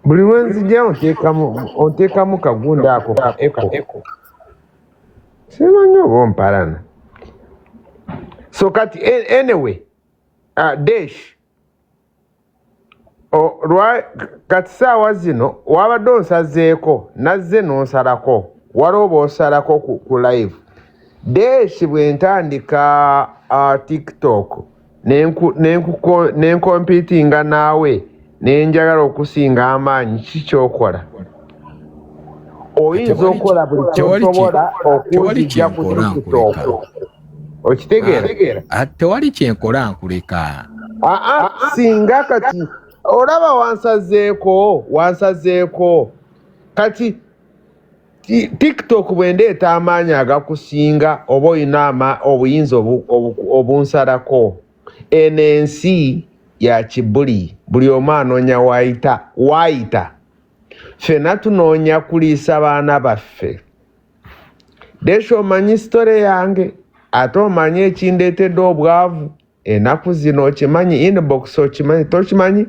buli lwenzija onteekamu kagunda ako ka eko simanyi oba ompalana. So kati anyway Desh kati saawa zino wabadde onsazeeko nazze n'onsalako waliwo oba osalako ku live. Desh bwe ntandika TikTok nenkompitinga naawe nenjagala okusinga amaanyi kikyokola oyinza okola buli kyosobola okuzijja ku TikTok. Okitegeera? Tewali kyenkola nkuleka. Singa kati olaba wansazeeko kati TikTok bwendeeta amaanyi agakusinga oba olina obuyinza obunsalako. Eno ensi ya kibuli buli omu anoonya waayita. Ffenna tunoonya kuliisa baana baffe. Desh omanyi sitole yange ate omanyi ekindeetedde obwavu ennaku zino okimanyi, inbox okimanyi tokimanyi.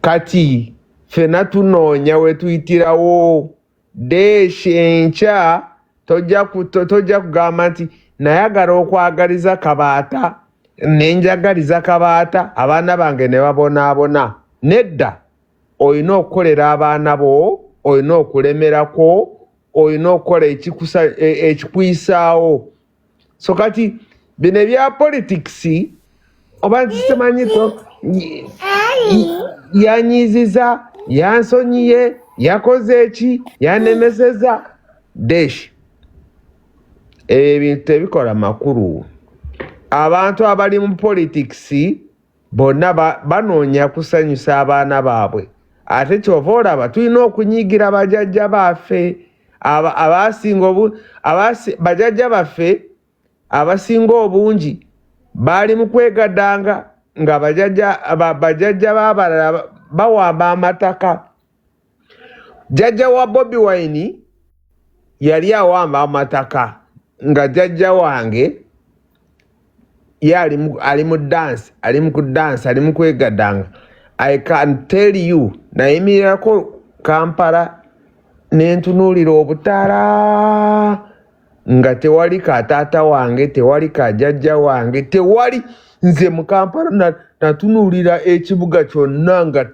Kati ffenna tunoonya we tuyitirawo. Desh enkya tojja kugamba nti nayagala okwagaliza kabaata nenjagaliza kabaata abaana bange ne babonaabona. Nedda, olina okukolera abaana bo, olina okulemerako, olina okukola ekikuyisaawo. So kati bino ebya politics oba nsimanyi yanyiziza yansonyiye yakoze eki yanemeseza. Desh ebintu tebikola makulu. Abantu abali mu politics bonna banoonya kusanyusa abaana baabwe. Ate kyova olaba tulina okunyigira bajjajja baffe bajjajja baffe abasinga obungi baali mu kwegaddanga nga bajjajja b'abalala bawamba amataka. Jjajja wa Bobi Wine yali awamba amataka nga jjajja wange ali mu dance, ali mu kudansa, ali mu kwegaddanga. I can tell you nayimirirako Kampala nentunuulira obutaala nga tewali ka taata wange, tewali ka jjajja wange, tewali. Nze mu Kampala natunuulira ekibuga kyonna nga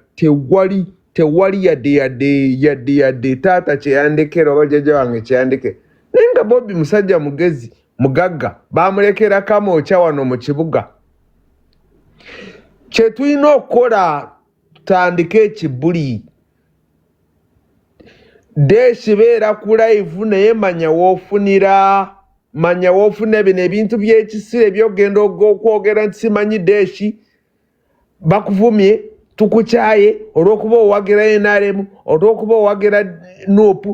tewali yadde taata kyeyandekera oba jjajja wange kyeyandekera. Naye nga Bobi musajja mugezi mugagga bamulekera kamokya wano mu kibuga. Kye tulina okukola tutandike ekibuli. Desh beera ku live naye manya woofunira bino ebintu by'ekisire byogenda okwogera nti simanyi Desh bakuvumye tukukyaye olw'okuba owagira NRM olw'okuba owagira NUP.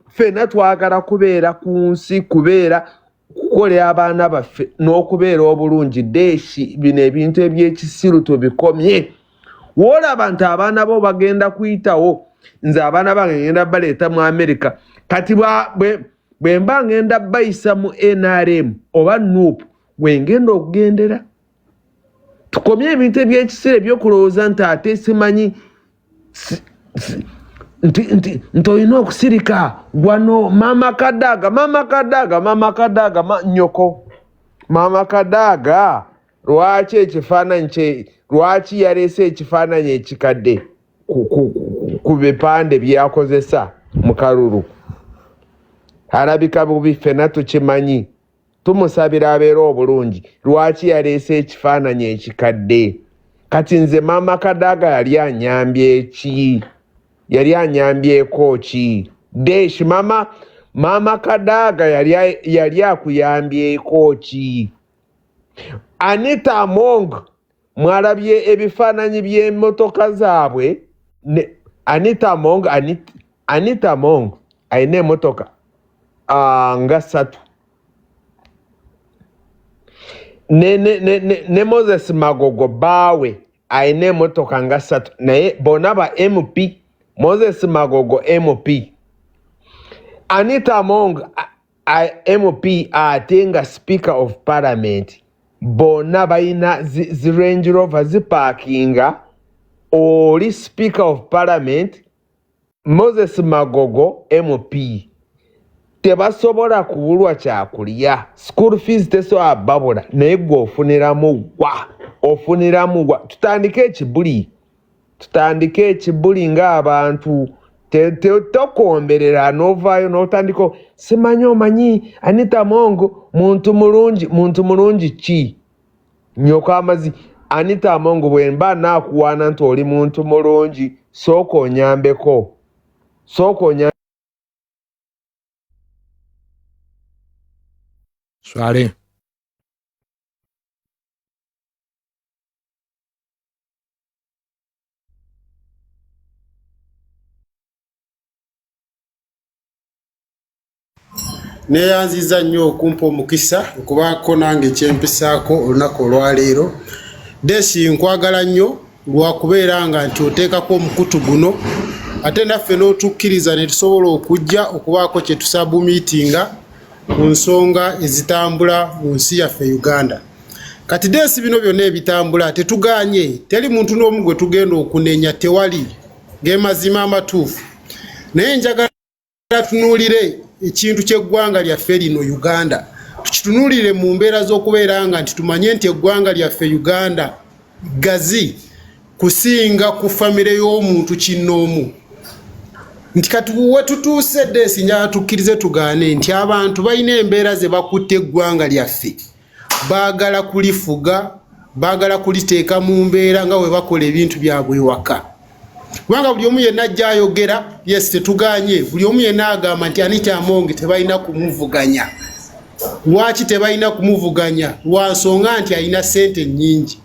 Ffenna twagala kubeera ku nsi, kubeera kukolera abaana baffe n'okubeera obulungi. Desh bino ebintu eby'ekisiru tubikomye. Woolaba nti abaana bo bagenda kuyitawo. Nze abaana bange ngenda baleeta mu America. Kati bwe mba ngenda bayisa mu NRM oba NUP wengenda okugendera. Tukomye ebintu eby'ekisire ebyokulowooza nti ate simanyi nti olina okusirika wano. Mama Kadaga nyoko. Mama Kadaga lwaki ekifaananyi lwaki yaleese ekifaananyi ekikadde ku bipande byakozesa mu kalulu. Alabika bubi, ffenna tukimanyi. Tumusabira abeera obulungi. Lwaki yaleese ekifaananyi ekikadde? Kati nze Mama Kadaga yali anyambye ki? Yali anyambyeko ki? Desh Mama Kadaga yali akuyambyeko ki? Anita Among mwalabye ebifaananyi by'emmotoka zaabwe. Anita Among alina emmotoka nga 3. Ne Moses Magogo baawe alina emmotoka nga 3 naye bona ba MP. Moses Magogo MP, Anita Among MP ate nga Speaker of Parliament. Bona balina zi Range Rover ziparkinga. Oli Speaker of Parliament Moses Magogo MP tebasobola kubulwa kyakulya school fees tesobola babula naye gwe ofuniramu gwa tutandike ekibuli ng'abantu tokomberera novaayo n'otandika simanyi omanyi Anita Mongo muntu mulungi ki nyoka amazi Anita Mongo bwe mba naakuwaana nti oli muntu mulungi sooka onyambeko Swale. Neyanziza nnyo okumpa omukisa okubaako nange kyempisaako olunaku olwaleero. Desi nkwagala nnyo lwakubeera nga nti oteekako omukutu guno ate naffe n'otukkiriza ne tusobola okujja okubaako kye tusabumiitinga ku nsonga ezitambula mu nsi yaffe Uganda. Kati Desi bino byonna ebitambula tetuganye, teri muntu n'omu gwe tugenda okunenya, tewali gemazima amatuufu. Naye njagala tunuulire ekintu ky'eggwanga lyaffe lino Uganda, tukitunuulire mu mbeera z'okubeera nga nti tumanye nti eggwanga lyaffe Uganda gazi kusinga ku famire y'omuntu kinnoomu. Nti kati we tutuuse Desi njagala tukkirize tugaane nti abantu balina embeera ze bakutte eggwanga lyaffe, baagala kulifuga, baagala kuliteeka mu mbeera nga we bakola ebintu byabwe ewaka. Kubanga buli omu yenna ajja ayogera, yes tetuganye, buli omu yenna agamba nti Anita Mongo tebalina kumuvuganya. Lwaki tebalina kumuvuganya? Lwa nsonga nti alina ssente nnyingi.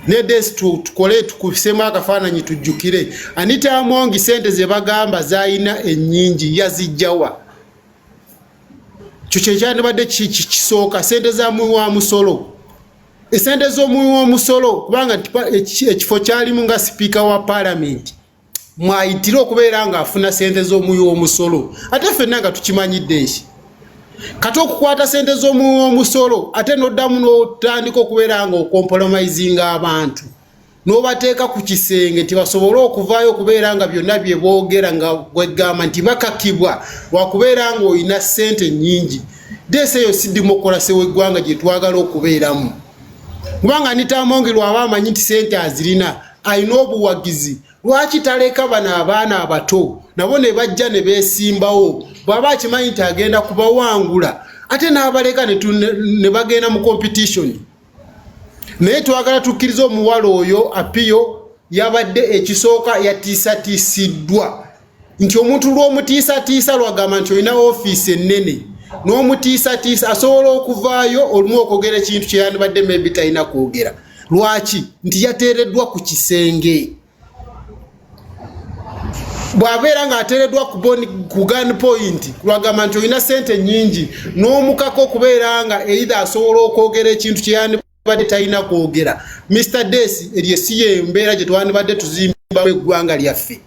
Ne Desi tukole tukubisemu akafaananyi tujjukire, Anita Mongo ssente ze bagamba z'alina ennyingi yazijjawa? Kyo kyekyandibadde kisooka, ssente za muwi wa musolo. Esente z'omuwi w'omusolo, kubanga ekifo kyalimu nga sipiika wa paalamenti mwayitira okubeera nga afuna ssente z'omuwi w'omusolo, ate ffenna nga tukimanyidde eki. Kati okukwata ssente z'omuwi w'omusolo ate n'oddamu n'otandika okubeera nga okompromisinga abantu n'obateeka ku kisenge nti basobole okuvaayo okubeera nga byonna bye boogera nga gwegamba nti bakakibwa lwakubeera nga olina ssente nnyingi. Desi eyo si demokolasi w'eggwanga gye twagala okubeeramu. Kubanga Anita Mongo lwaba amanyi nti ssente azirina, alina obuwagizi, lwaki taleka bano abaana abato nabo ne bajja ne beesimbawo? Bw'aba akimanyi nti agenda kubawangula ate n'abaleka ne bagenda mu competition. Naye twagala tukkiriza omuwala oyo Apiyo yabadde ekisooka yatiisatiisiddwa nti omuntu lw'omutiisatiisa lwagamba nti olina ofiisi ennene n'omutiisatiisa asobola okuvaayo olumu okwogera ekintu kye yandibadde maybe talina kwogera. Lwaki? Nti yateereddwa ku kisenge. Bw'abeera ng'ateereddwa ku gun point lwagamba nti olina ssente nnyingi n'omukako okubeera nga either asobola okwogera ekintu kye yandibadde talina kwogera. Mr. Desi eryo si y'embeera gye twandibadde tuzimbamu eggwanga lyaffe.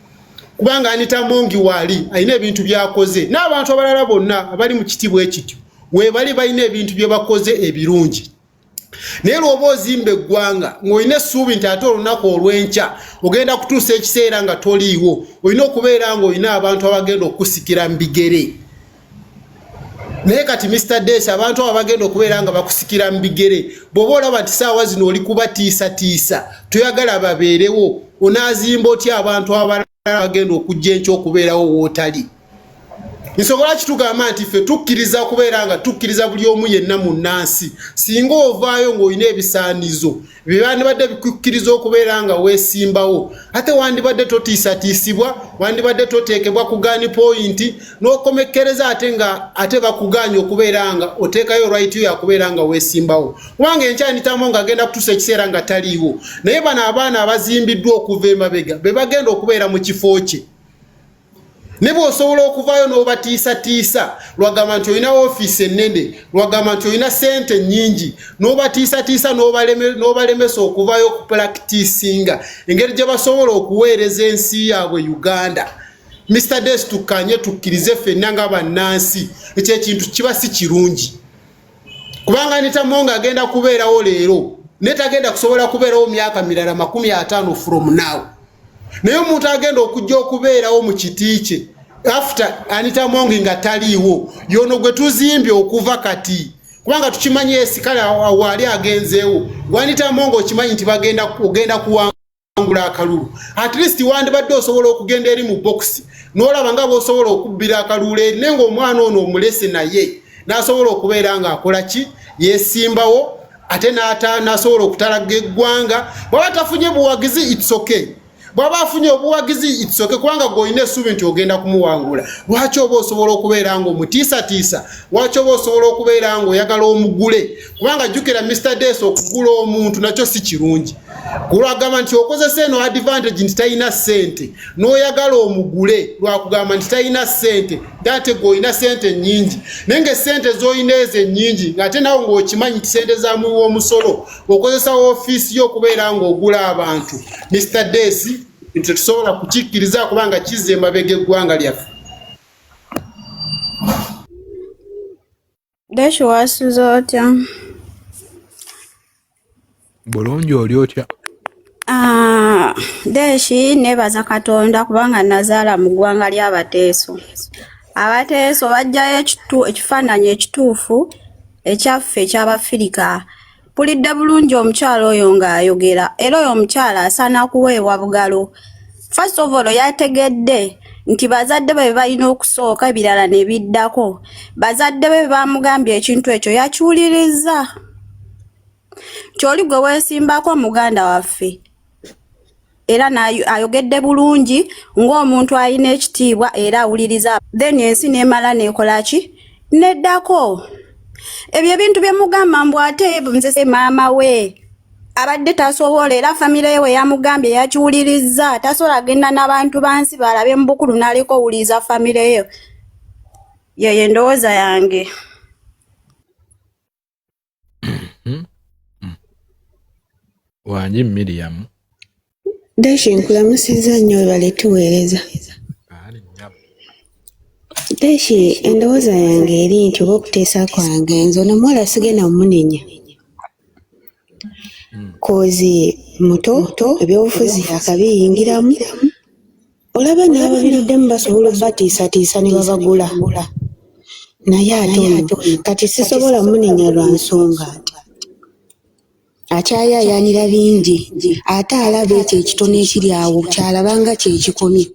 Kubanga Anita Mongo waali alina ebintu byakoze, n'abantu abalala bonna abali mu kitiibwa ekityo weebali balina ebintu bye bakoze ebirungi. Naye lw'oba ozimba eggwanga ng'olina essuubi nti ate olunaku olw'enkya ogenda kutuusa ekiseera nga toliiwo, olina okubeera ng'olina abantu abagenda okukusikira mu bigere. Naye kati Mr. Desi abantu abo bagenda okubeera nga bakusikira mu bigere, bw'oba olaba nti saawa zino oli kubatiisatiisa toyagala babeerewo, onaazimba otya abantu abalala agenda okujja enkya okubeerawo wootali? Nsobola kitugamba nti ffe tukkiriza okubeera nga tukkiriza buli omu yenna mu nnansi. Singa ovaayo ng'olina ebisaanizo bye bandibadde bikukkiriza okubeera nga weesimbawo, ate wandibadde totiisatiisibwa, wandibadde toteekebwa ku gun point n'okomekkereza ate bakuganya okubeera nga oteekayo right yo yakubeera nga weesimbawo. Kubanga enkya Anita Mongo agenda kutuusa ekiseera nga taliiwo, naye bano abaana abazimbiddwa okuva emabega be bagenda okubeera mu kifo kye. Ne bw'osobola okuvaayo n'obatiisatiisa lwagamba nti olina ofiisi ennene, lwagamba nti olina ssente nnyingi, n'obatiisatiisa n'obalemesa okuvaayo okupulakitiisinga engeri gye basobola okuweereza ensi yaabwe Uganda. Mr. Desi tukkanye tukkirize ffenna nga bannansi ekyo ekintu kiba si kirungi. Kubanga Anita Mongo agenda kubeerawo leero naye tagenda kusobola kubeerawo myaka mirala 50 from now. naye omuntu agenda okujja okubeerawo mu kiti kye after Anita Mongi nga taliiwo yono gwe tuzimbye okuva kati kubanga tukimanyi esikale wali agenzeewo Anita Mongi okimanyi nti ogenda kuwangula akalulu at least wandibadde osobola okugenda eri mu box n'olaba nga bw'osobola okubbira akalulu eri naye ng'omwana ono omulese naye n'asobola okubeera ng'akola ki yeesimbawo ate n'asobola okutalaga eggwanga bw'aba tafunye buwagizi it's okay bw'aba afunye obuwagizi it's okay kubanga gw'olina essuubi nti ogenda kumuwangula lwaki oba osobola okubeera ng'omutiisatiisa lwaki oba osobola okubeera ng'oyagala omugule kubanga jjukira Mr. Des okugula omuntu nakyo si kirungi kulwagamba nti okozesa eno advantage nti talina ssente n'oyagala omugule lwakugamba nti talina ssente ate gw'olina ssente nnyingi naye ng'essente z'olina ezo ennyingi ng'ate nawe ng'okimanyi nti ssente za muwi w'omusolo okozesa woofiisi yo okubeera ng'ogula abantu Mr. Des tetusobola kukikkiriza kubanga kizza emabega eggwanga lyaffe. Deshi wasuze otya? Bulungi oli otya? Deshi nebaza Katonda kubanga nazaala mu ggwanga ly'Abateeso. Abateeso bajjayo ekifaananyi ekituufu ekyaffe eky'Abafirika. Pulidde bulungi omukyala oyo ng'ayogera era oyo omukyala asaana kuweebwa bugalo. First of all yategedde nti bazadde be balina okusooka ebirala ne biddako. Bazadde be bamugambye ekintu ekyo yakiwuliriza. Kyoli gwe weesimbako muganda waffe. Era ayogedde bulungi ng'omuntu alina ekitiibwa era awuliriza. Then ensi n'emala n'ekola ki? Neddako. Ebyo ebintu bye mugamba mbu ate nze maama we abadde tasobola era famire we yamugambye yakiwuliriza tasobola agenda n'abantu bansi balabe mu bukulu n'aliko owuliriza famire yo yeyo endowooza yange. Wanji Miriam. Deshi nkulamusizza nnyo bale tuweereza. Deshi endowooza yange eri nti oba okuteesa kwange nze ono omuwala sigenda mumunenya. Kozi muto ebyobufuzi akabiyingiramu olaba n'ababiruddemu basobola obbatiisatiisa ne babagula. Naye ate ono kati sisobola munenya lwa nsonga nti akyayaayaanira bingi ate alaba ekyo ekitono ekiri awo kyalabanga kyekikomye.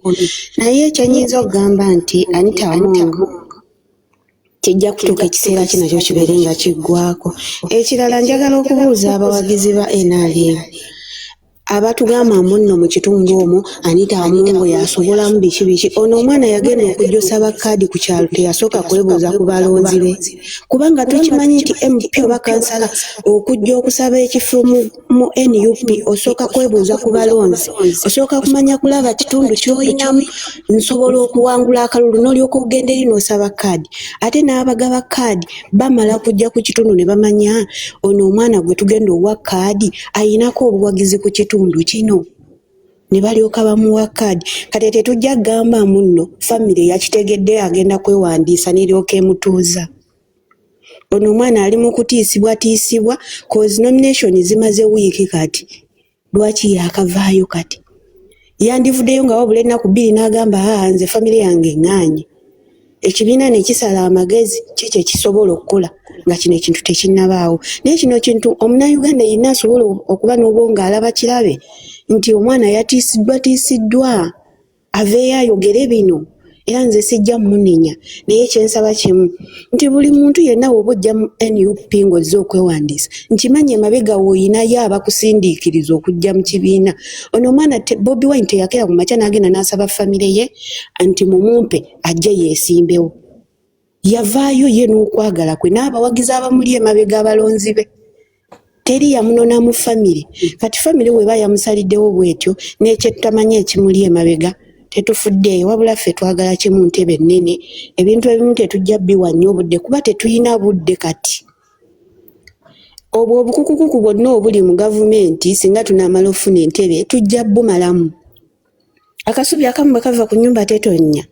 Naye ekyenyinza okugamba nti Anita Mongi kijja kutuuka ekiseera kye nakyo kibeere nga kiggwako. Ekirala njagala okubuuza abawagizi ba NRM abatugamba munno mu kitundu omwo Anita Mongi yasobolamu biki ono omwana yagenda okujjosa bakkaadi ku kyalo teyasooka kwebuuza ku balonzi be kubanga tukimanyi nti MP oba kansala okujja okusaba ekifo mu NUP osooka kwebuuza ku balonzi osooka kumanya kulaba kitundu ky'olinamu nsobola okuwangula akalulu n'olyoka ogenda eri n'osaba kkaadi ate n'abagaba kkaadi bamala kujja ku kitundu ne bamanya ono omwana gwe tugenda owa kkaadi ayinako obuwagizi ku kitundu kino ne balyoka bamuwa kkaadi kati tetujja kugamba munno famire yakitegedde agenda kwewandiisa n'eryoka emutuuza. Ono omwana ali mu kutiisibwa cause nomination zimaze wiiki kati lwaki yakavaayo kati yandivuddeyo nga wabula ennaku bbiri n'agamba nze famire yange eŋŋaanye. Ekibiina ne kisala amagezi kiki ekisobola okukola nga kino ekintu tekinnabaawo. Naye kino kintu omunnayuganda yenna asobola okuba n'obwongo alaba kirabe nti omwana yatiisiddwa aveeyo ayogere bino era nze sijja munenya. Naye kyensaba kimu nti buli muntu yenna woba ojja mu NUP ng'ozze okwewandiisa nkimanyi emabega woyinayo abakusindiikiriza okujja mu kibiina. Ono omwana Bobi Wine teyakera ku makya n'agenda n'asaba famire ye nti mumumpe ajje yeesimbewo. Yavaayo ye n'okwagala kwe n'abawagizi abamuli emabega abalonzi be. Teri yamunona mu famire kati famire weba yamusaliddewo bwetyo n'ekyetutamanya ekimuli emabega tetufuddeeyo wabula ffe twagala kimu ntebe nnene ebintu ebimu tetujja biwanya obudde kuba tetuyina budde kati. Obwo obukukukuku bwonna obuli mu gavumenti singa tunaamala ofuna entebe tujja bumalamu. Akasubi akamu bwe kava ku nnyumba tetonnya.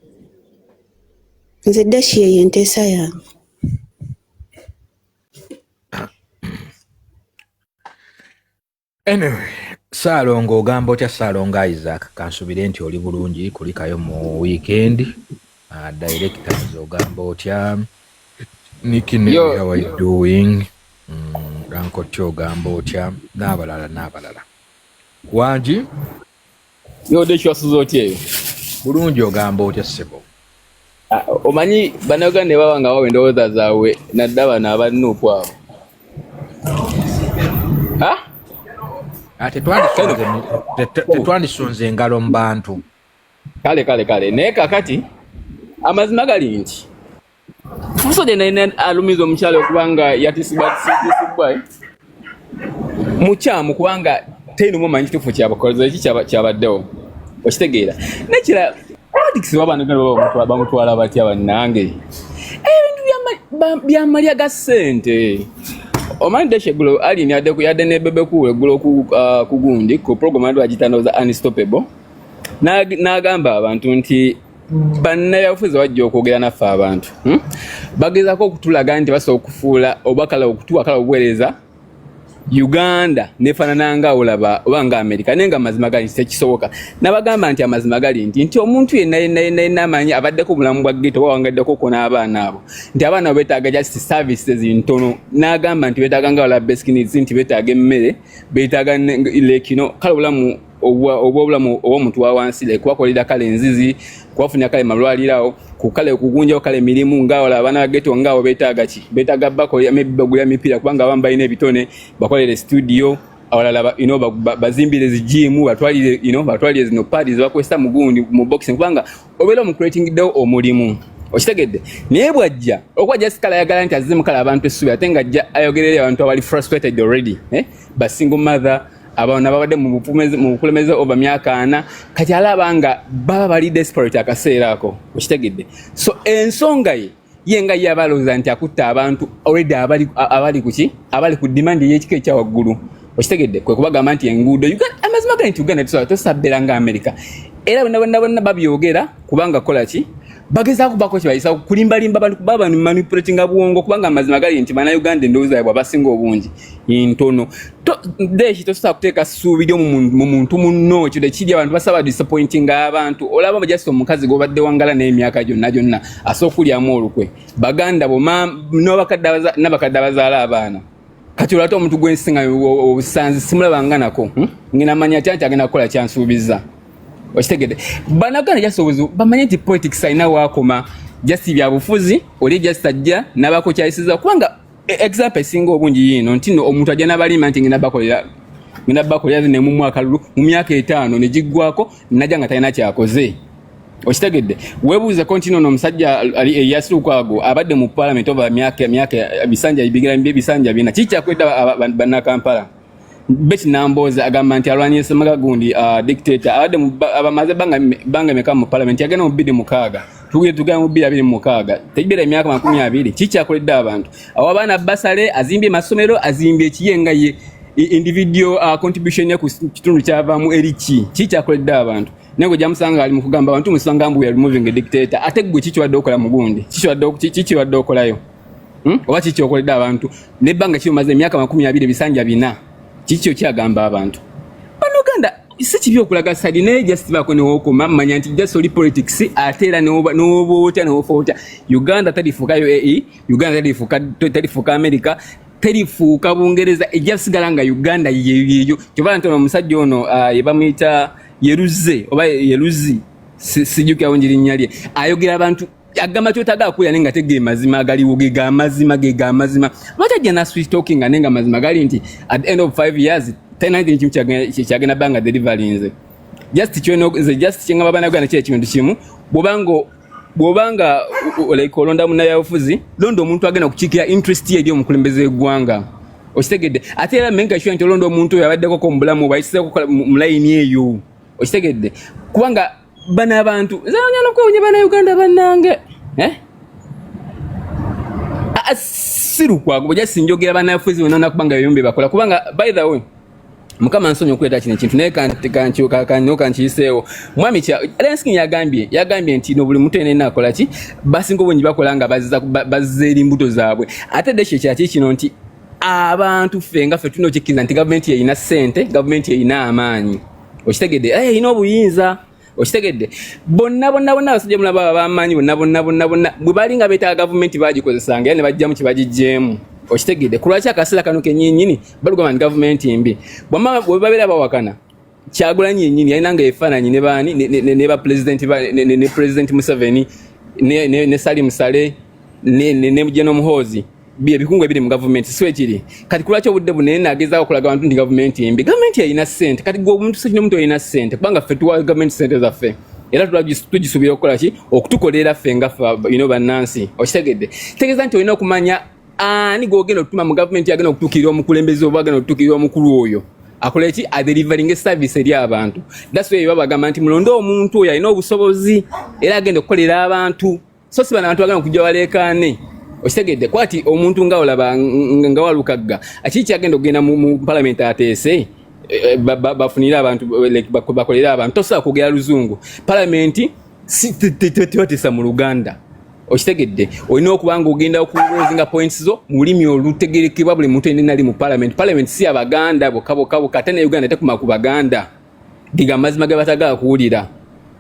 Nze Deshi yeyo enteesa yange. Anyway, Saalongo ogamba otya Saalongo Isaac kansubire nti oli bulungi kulikayo mu weekend. Directors ogamba otya Nikki Nelly, how are you doing? Ranko Tyo ogamba otya n'abalala. Wanji? Yo de shwasuzo otyeyo. Bulungi ogamba otya ssebo? Omanyi bannayuganda baba nga bawa endowooza zaabwe naddaba n'abannuupu abo. Tetwandisonze engalo mu bantu. Kale. Naye kakati amazima gali nti Musode naine alumiza omukyalo okubanga yatisibwa mukyamu kubanga teino mumanyi kituufu kyabakoze eki kyabaddewo okitegeera nekira politics babanagala bamutwala batya bannange ebintu byamalya ga ssente omanyi deshegulo alini yadde nebebekulu eggulo ku gundi ku program adu agitanoza unstoppable n'agamba abantu nti bannabyabufuzi bajja okwogera naffe abantu bagezaako okutulaga nti basobola okufuula obakala okutuwakala obuweereza Uganda nefaanana nga olaba oba nga America naye nga amazima gali tekisoboka nabagamba nti amazima gali nti omuntu yenna amanyi abaddeko obulamu bwa ghetto oba wangaddeko kona abaana abo nti abaana abo beetaaga just services ntono n'agamba nti beetaaga nga wala basic needs nti beetaaga emmere beetaaga lekino kale obulamu obulamu obw'omuntu wa wansi kubakolera kale enzizi kubafunira kale malwalirawo kukale okugunjawo kale emirimu ngaawala abaana bageto ngaawo beetaaga ki beetaaga bakolera bagulira mipiira kubanga abamu balina ebitone bakolere studio awalala bazimbire zijimu batwalire zino parties bakwesa mugundi mu boxing kubanga obeera mu creating dewo omulimu okitegedde naye bwajja okwajja sikala yagala nti azze mukala abantu essubi ate nga ajja ayogerere abantu abali frustrated already ba single mother abaana babadde mu bukulembeze over myaka 4 kati alaba nga baba bali desperate akaseera ako okitegedde so ensonga yenga yabaloza nti akutta abantu already abali kuki abali ku demand y'ekika ekya waggulu okitegedde kwe kubagamba nti enguudo amazima gali nti Uganda tosabbera nga America era bonna babyogera kubanga kola ki bagezaako bako kibayisa kulimbalimba baba manipulating abuwongo kubanga amazima gali nti bana Uganda endowooza yabwe abasinga obungi ntono deshi tosobola kuteeka ssuubiri mu muntu munno ekyo tekiri abantu basaba disappointing abantu olaba bajasi omukazi gobadde wangala n'emyaka gyonna asobola okulyamu olukwe baganda bo n'abakadde abazaala abaana kati olwate omuntu gwensinga obusanzi simulabanga nako ngina manya nti agenda kukola kyansuubiza okitegedde banaganda jasobozi bamanye nti politics ayina waakoma jasi byabufuzi oli jasi ajja nabako kyayisiza kubanga example singa obungi yino nti omuntu ajja n'abalima nti ngina bakolera ne mu mwaka mu myaka 5 ne jiggwako najja nga talina kyakoze okitegedde webuuze kontino n'omusajja ali yasukwago abadde mu parliament over myaka bisanja bisanja bina kikyakwedda bannakampala beti namboza agamba nti alwanye semaga gundi dictator abamaze banga meka mu parliament yagena mu 26 tugenda mu 26 tejibera emyaka 20 kikyakoledde abantu abo abana basale azimbye masomero azimbye ekiyenga ye individual contribution ya ku kitundu kyavamu eriki kikyakoledde abantu nego jamusanga ali mu kugamba abantu musanga mbu ya removing a dictator ate gwe kikiwadde okola mu gundi kikiwadde okolayo oba kikyokoledde abantu nebbanga kimaze emyaka 20 bisanja bina kikyo kyagamba abantu banoganda si kibi okulaga sadi naye just bako ne wokoma manya nti just oli politics atera n'oboota Uganda talifuuka UAE Uganda talifuuka America talifuuka Bungereza ejasigala nga Uganda yeyo kyobala ntono omusajja ono yebamuyita Yeruzi sijuka wonjiri nyalye ayogera abantu agamba kyotaga kuya nenga tege mazima agaliwo ge amazima batajja na sweet talking nenga mazima gali nti at the end of 5 years tena ndi kyagena banga deliverance just chenga babana gwana kye kintu kimu bobanga like olonda munayafuzi londo omuntu agena kukikia interest ye dio mukulembeze gwanga okitegedde ate era menga sure nti londo omuntu yabaddeko ko mbulamu bayise ko mu line eyo okitegedde kubanga bana abantu zanyana ko nye bana Uganda banange siru kwa kuboja sinjogera bana fuzi wonana kubanga yombe bakola kubanga by the way mukama nsonyo kweta kino kintu naye kanchisewo mwami kya Lenski yagambye nti no buli muntu ene akola ki basingo bonyi bakola nga bazza eri mbuto zaabwe ate deshe kya kino nti abantu fenga ffe tulina okikkiza nti gavumenti yeyina ssente, gavumenti yeyina amaanyi, okitegedde, eyina obuyinza, okitegedde. Bonna abasajja mulaba ab'amaanyi bonna bwe bali nga beetaaga gavumenti baagikozesanga era ne bajjamu kye bagiggyeemu, okitegedde. Ku lwaki akaseera kano kennyinnyini balugamba nti gavumenti mbi, bwe babeera bawakana Kyagulanyi yennyini yalina nga efaananyi ne baani ne bapulezidenti ne pulezidenti Museveni ne Salim Saleh ne General Muhoozi ebikungu ebiri mu gavumenti si ekiri. Kati ku lwaki obudde bunene nagezaako okulaga abantu nti gavumenti mbi, gavumenti yalina ssente. Kati gwe omuntu sekino omuntu yalina ssente kubanga ffe tuwa gavumenti ssente zaffe era tugisuubira okukola ki okutukolera ffe nga ffe bannansi, okitegedde. Tegeeza nti olina okumanya ani gw'ogenda okutuma mu gavumenti agenda okutuukirira omukulembeze oba agenda okutuukirira omukulu oyo akola eki adelivering service eri abantu. That's why babagamba nti mulonde omuntu oyo alina obusobozi era agenda okukolera abantu, so si bano abantu bagenda okujja baleekaane, okitegedde. Kwati omuntu nga olaba nga Walukagga akiki kyagenda okugenda mu parliament ateese bafunira abantu bakolera abantu, tosobola kwogera luzungu. Parliament tebateesa mu Luganda, okitegedde. Olina okuba nga ogenda okulozinga points zo mu lulimi olutegerekebwa buli muntu yenna ali mu parliament. Parliament si Abaganda bokka ate ne Uganda tekuma ku Baganda diga mazima ge batagala kuwulira,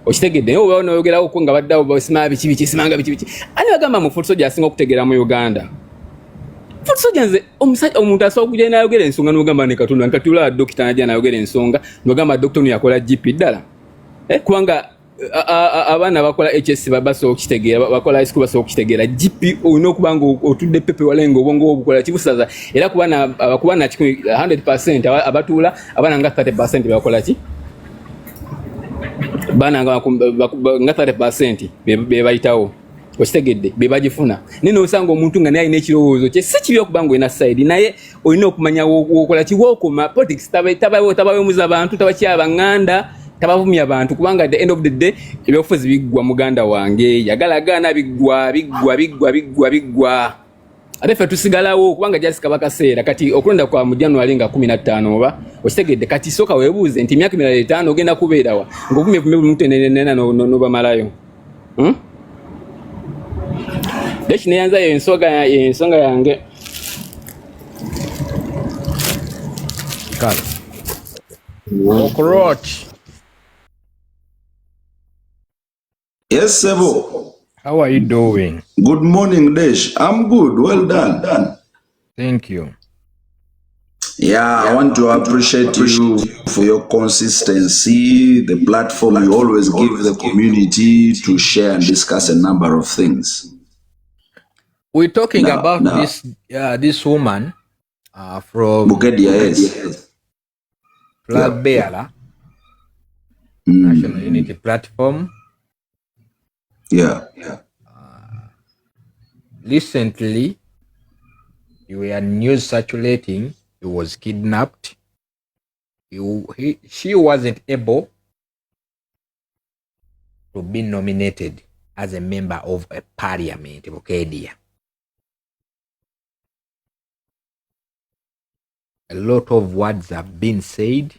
okitegedde. Naye oba n'oyogerawo ko nga baddawo basimanga biki simanga biki ani bagamba mu foot soldier asinga okutegeera mu Uganda. Foot soldier nze omuntu asobola okujja n'ayogera ensonga n'ogamba ne Katonda nkatula dokita najja n'ayogera ensonga n'ogamba dokita ono yakola GP ddala kubanga abaana bakola HS basobola okitegeera, bakola high school basobola okitegeera. GP olina okuba nga otudde pepe walenga obwongo obukola kibusaza era kuba na 100% abatuula abaana nga 30% bakola ki baana nga 30% be bayitawo, okitegedde, be bagifuna. Nene osanga omuntu nga naye alina ekirowoozo kye si kibi okuba nga olina side naye olina okumanya wokola ki wokoma politics tabawemuza abantu tabakyabanganda tabavumya abantu kubanga at the end of the day ebyofuzi biggwa muganda wange yagalagana biggwa ate ffe tusigalawo kubanga jasika bakaseera kati okulonda kwa mu January nga 15 oba okitegedde. Kati soka weebuuze nti emyaka 5 ogenda kubeerawa ng'ovumye omuntu nena n'obamalayo Deshi neyanza ensonga yange kale okurot. Yes, Sebo. How are you doing? Good morning, Desh. I'm good. Well done. Thank you. Yeah, I want to appreciate you for your consistency, the platform you always give the community to share and discuss a number of things. We're talking about this woman from Bukedia, yes. Flag Bearer, National Unity Platform. Yeah. Recently, you were news circulating. He was kidnapped. She wasn't able to be nominated as a member of a parliament, Bukedia. A lot of words have been said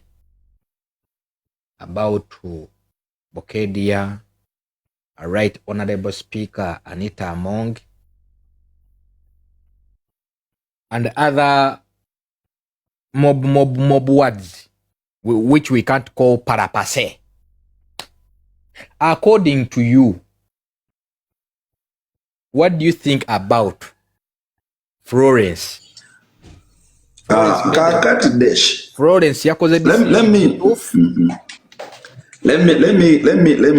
about Bukedia, a Right Honorable Speaker Anita Among, and other mob words which we can't call parapase. According to you, what do you think about Florence? Florence yakoze let me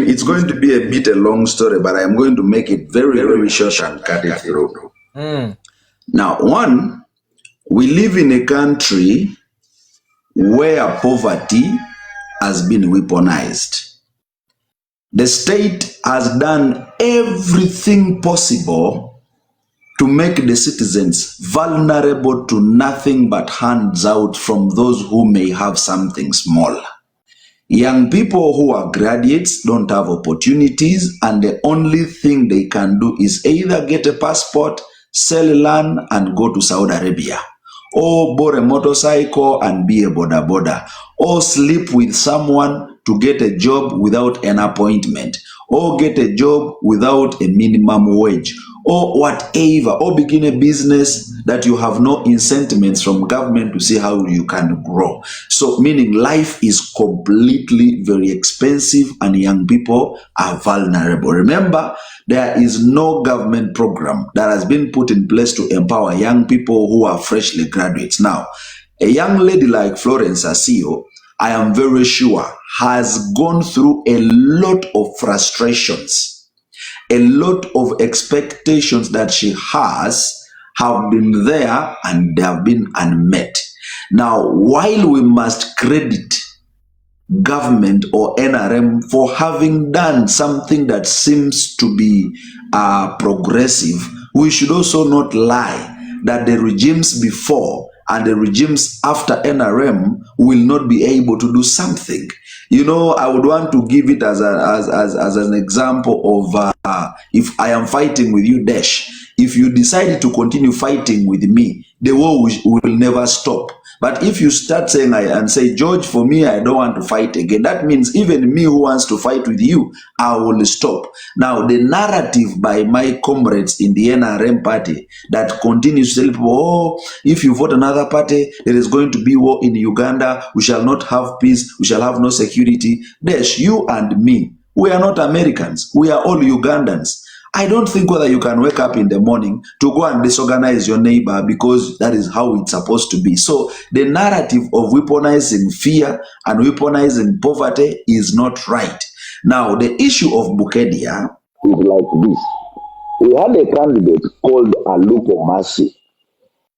it's going to be a bit a long story, but I'm going to make it very, very short and cut it through. Now, one, we live in a country where poverty has been weaponized. The state has done everything possible to make the citizens vulnerable to nothing but hands out from those who may have something small. Young people who are graduates don't have opportunities, and the only thing they can do is either get a passport, sell land, and go to Saudi Arabia, or borrow a motorcycle and be a boda, or sleep with someone to get a job without an appointment, or get a job without a minimum wage, or whatever, or begin a business that you have no incentives from government to see how you can grow. So meaning life is completely very expensive and young people are vulnerable. Remember, there is no government program that has been put in place to empower young people who are freshly graduates. Now, a young lady like Florence Asio, I am very sure, has gone through a lot of frustrations. A lot of expectations that she has have been there and they have been unmet. Now, while we must credit government or NRM for having done something that seems to be progressive, we should also not lie that the regimes before and the regimes after NRM will not be able to do something. You know, I would want to give it as an example of if I am fighting with you, Dash, if you decide to continue fighting with me, the war will never stop. But if you start saying and say, George, for me, I don't want to fight again, that means even me who wants to fight with you, I will stop. Now, the narrative by my comrades in the NRM party that continues to tell people, oh, if you vote another party, there is going to be war in Uganda, we shall not have peace, we shall have no security. Dash, you and me, we are not Americans, we are all Ugandans. I don't think whether you can wake up in the morning to go and disorganize your neighbor because that is how it's supposed to be. So the narrative of weaponizing fear and weaponizing poverty is not right. Now, the issue of Bukedia is like this. We had a candidate called Alupo Masi,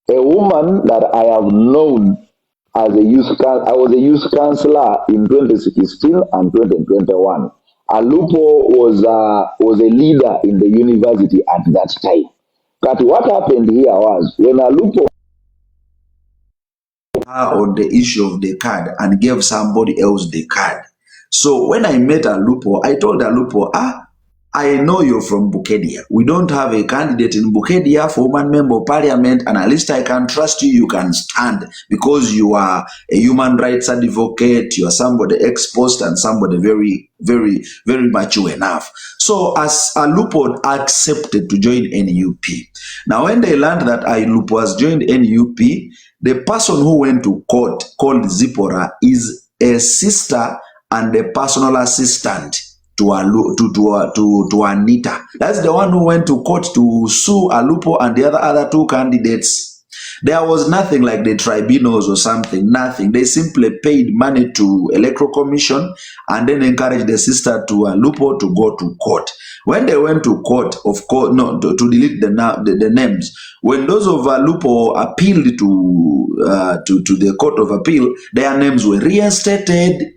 a woman that I have known as I was a youth councillor in 2016 and 2021. Alupo was a leader in the university at that time. But what happened here was when Alupo on the issue of the card and gave somebody else the card. So when I met Alupo, I told Alupo, I know you're from Bukedia. We don't have a candidate in Bukedia for woman member of parliament, and at least I can trust you, you can stand because you are a human rights advocate, you are somebody exposed and somebody very, very, very mature enough. So as Alupo accepted to join NUP. Now when they learned that Alupo has joined NUP, the person who went to court called Zipporah is a sister and a personal assistant to Anita. That's the one who went to court to sue Alupo and the other two candidates. There was nothing like the tribunals or something, nothing. They simply paid money to Electoral Commission and then encouraged the sister to Alupo to go to court. When they went to court, of course, no, to delete the names. When those of Alupo appealed to the Court of Appeal, their names were reinstated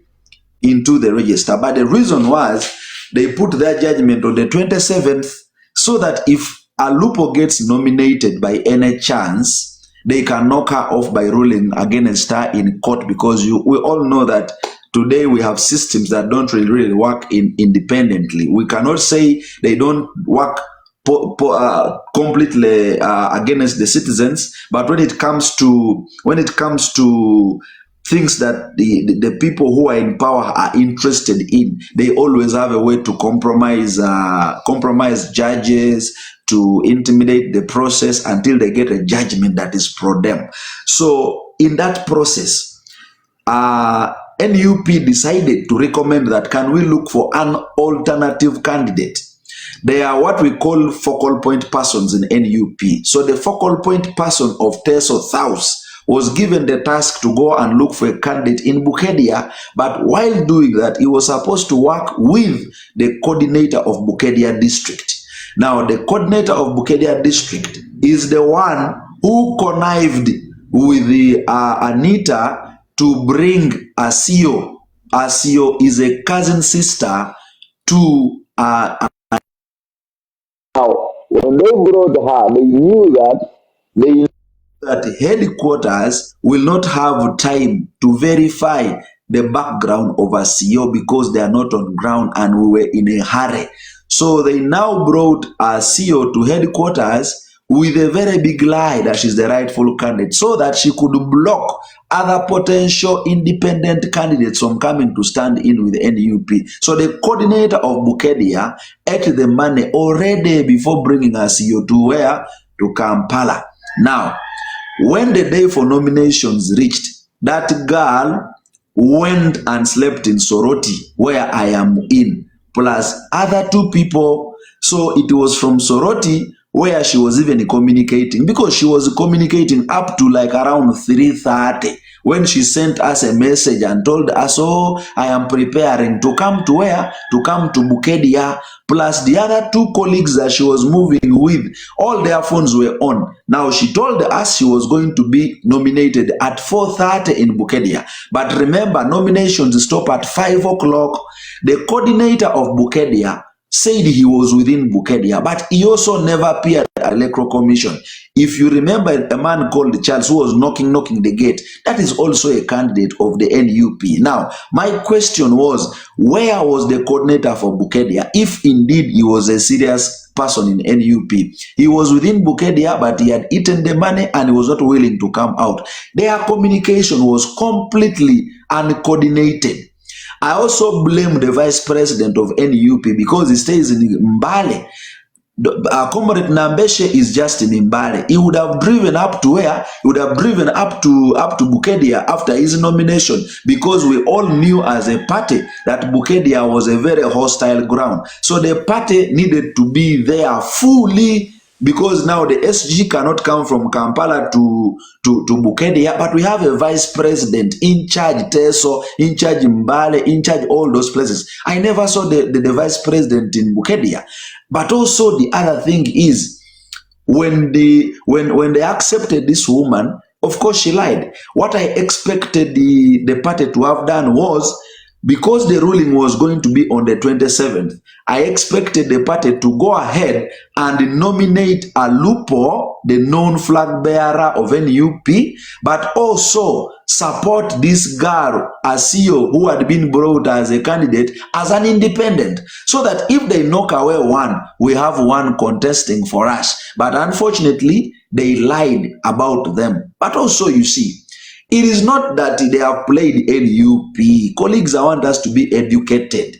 into the register. But the reason was they put their judgment on the 27th so that if Alupo gets nominated by any chance, they can knock her off by ruling against her in court, because we all know that today we have systems that don't really work independently. We cannot say they don't work completely against the citizens, but when it comes to things that the people who are in power are interested in, they always have a way to compromise judges, to intimidate the process until they get a judgment that is pro them. So in that process, NUP decided to recommend that can we look for an alternative candidate. They are what we call focal point persons in NUP. So the focal point person of Teso Thaus was given the task to go and look for a candidate in Bukedia, but while doing that, he was supposed to work with the coordinator of Bukedia district. Now, the coordinator of Bukedia district is the one who connived with the Anita to bring Asio. Asio is a cousin sister to now, when they brought her, they knew that headquarters will not have time to verify the background of a CEO because they are not on ground and we were in a hurry. So they now brought a CEO to headquarters with a very big lie that she's the rightful candidate so that she could block other potential independent candidates from coming to stand in with the NUP. So the coordinator of Bukedia ate the money already before bringing a CEO to where? To Kampala. Now, when the day for nominations reached, that girl went and slept in Soroti, where I am in, plus other 2 people. So it was from Soroti where she was even communicating, because she was communicating up to like around 3:30 when she sent us a message and told us, oh, I am preparing to come to where? To come to Bukedia. Plus the other 2 colleagues that she was moving with, all their phones were on. Now she told us she was going to be nominated at 4:30 in Bukedia. But remember, nominations stop at 5 o'clock. The coordinator of Bukedia said he was within Bukedia, but he also never appeared at the Electoral Commission. If you remember a man called Charles who was knocking the gate, that is also a candidate of the NUP. Now, my question was, where was the coordinator for Bukedia, if indeed he was a serious person in NUP? He was within Bukedia, but he had eaten the money and he was not willing to come out. Their communication was completely uncoordinated. I also blame the vice president of NUP because he stays in Mbale. Comrade Nambeshe is just in Mbale. He would have driven up to where? He would have driven up to Bukedia after his nomination, because we all knew as a party that Bukedia was a very hostile ground. So the party needed to be there fully, because now the SG cannot come from Kampala to Bukedia, but we have a vice president in charge Teso, in charge Mbale, in charge all those places. I never saw the vice president in Bukedia. But also the other thing is, when they accepted this woman, of course she lied. What I expected the party to have done was, because the ruling was going to be on the 27th, I expected the party to go ahead and nominate a Lupo, the known flag bearer of NUP, but also support this girl, a CEO who had been brought as a candidate, as an independent, so that if they knock away one, we have one contesting for us. But unfortunately, they lied about them. But also, you see, it is not that they have played NUP. Colleagues, I want us to be educated.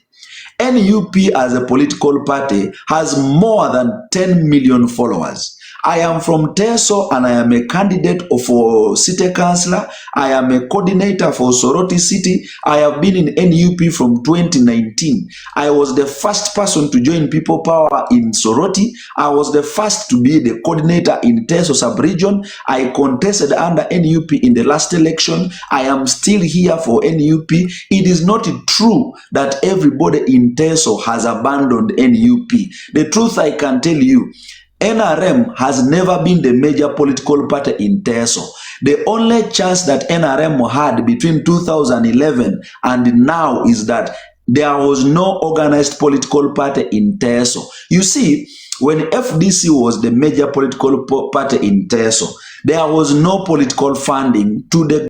NUP as a political party has more than 10 million followers. I am from Teso and I am a candidate for city councillor. I am a coordinator for Soroti City. I have been in NUP from 2019. I was the first person to join People Power in Soroti. I was the first to be the coordinator in Teso sub-region. I contested under NUP in the last election. I am still here for NUP. It is not true that everybody in Teso has abandoned NUP. The truth I can tell you, NRM has never been the major political party in Teso. The only chance that NRM had between 2011 and now is that there was no organized political party in Teso. You see, when FDC was the major political party in Teso, there was no political funding to the